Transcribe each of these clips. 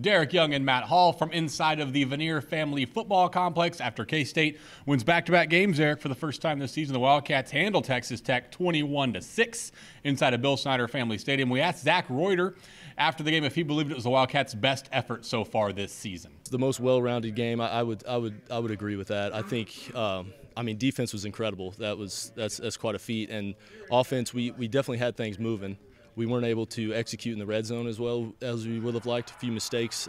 Derek Young and Matt Hall from inside of the Veneer Family Football Complex after K-State wins back-to-back games, Eric, for the first time this season. The Wildcats handle Texas Tech 21-6 inside of Bill Snyder Family Stadium. We asked Zach Reuter after the game if he believed it was the Wildcats' best effort so far this season. It's the most well-rounded game. I would agree with that. I think defense was incredible. That's quite a feat, and offense we definitely had things moving. We weren't able to execute in the red zone as well as we would have liked. A few mistakes.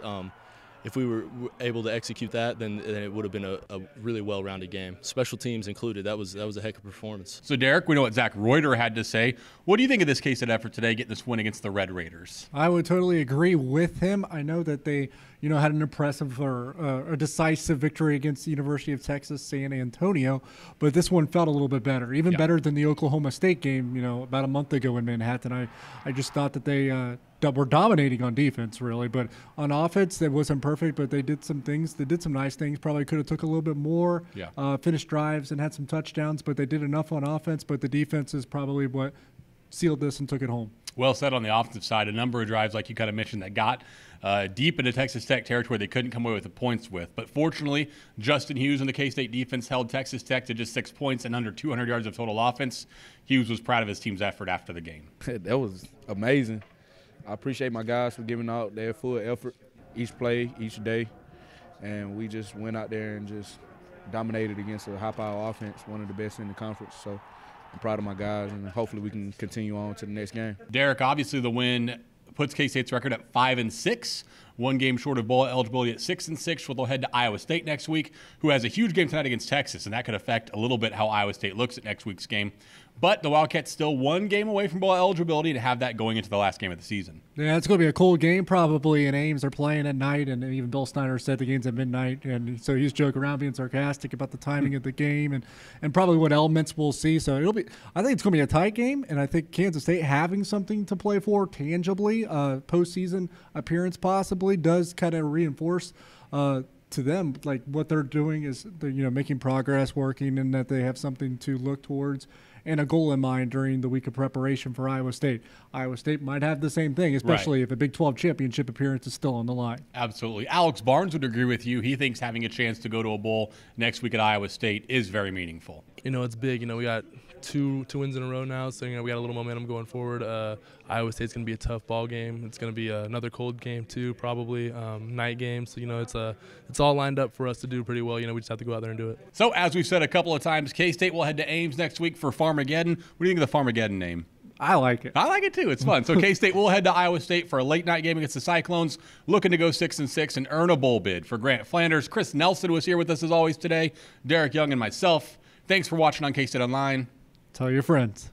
If we were able to execute that, then it would have been a really well-rounded game. Special teams included. That was a heck of a performance. So, Derek, we know what Zach Reuter had to say. What do you think of this K-State effort today, getting this win against the Red Raiders? I would totally agree with him. I know that they, had an impressive or a decisive victory against the University of Texas San Antonio, but this one felt a little bit better, even better than the Oklahoma State game, about a month ago in Manhattan. I just thought that they were dominating on defense, really, but on offense, it wasn't perfect, but they did some things. They did some nice things. Probably could have took a little bit more, finished drives and had some touchdowns, but they did enough on offense, but the defense is probably what sealed this and took it home. Well said on the offensive side. A number of drives, like you kind of mentioned, that got deep into Texas Tech territory they couldn't come away with the points with. But fortunately, Justin Hughes and the K-State defense held Texas Tech to just 6 points and under 200 yards of total offense. Hughes was proud of his team's effort after the game. That was amazing. I appreciate my guys for giving out their full effort each play, each day. And we just went out there and just dominated against a high-power offense, one of the best in the conference. So I'm proud of my guys, and hopefully we can continue on to the next game. Derek, obviously the win puts K-State's record at 5-6, one game short of bowl eligibility at 6-6. Well, they'll head to Iowa State next week, who has a huge game tonight against Texas, and that could affect a little bit how Iowa State looks at next week's game. But the Wildcats still one game away from bowl eligibility to have that going into the last game of the season. Yeah, it's going to be a cold game probably in Ames. They're playing at night, and even Bill Snyder said the game's at midnight. And so he's joking around, being sarcastic about the timing of the game and probably what elements we'll see. So I think it's going to be a tight game, and I think Kansas State having something to play for tangibly, postseason appearance possibly, does kind of reinforce to them like what they're doing is they're making progress, working, and that they have something to look towards and a goal in mind during the week of preparation for Iowa State. Iowa State might have the same thing, especially if a Big 12 championship appearance is still on the line. Absolutely. Alex Barnes would agree with you. He thinks having a chance to go to a bowl next week at Iowa State is very meaningful. It's big. We got two wins in a row now, so we got a little momentum going forward. Iowa State's going to be a tough ball game. It's going to be another cold game too, probably night game. So it's all lined up for us to do pretty well. We just have to go out there and do it. So as we've said a couple of times, K-State will head to Ames next week for Farmageddon. What do you think of the Farmageddon name? I like it. I like it too. It's fun. So K-State will head to Iowa State for a late night game against the Cyclones, looking to go 6-6 and earn a bowl bid. For Grant Flanders, Chris Nelson was here with us as always today. Derek Young and myself. Thanks for watching on K-State Online. Tell your friends.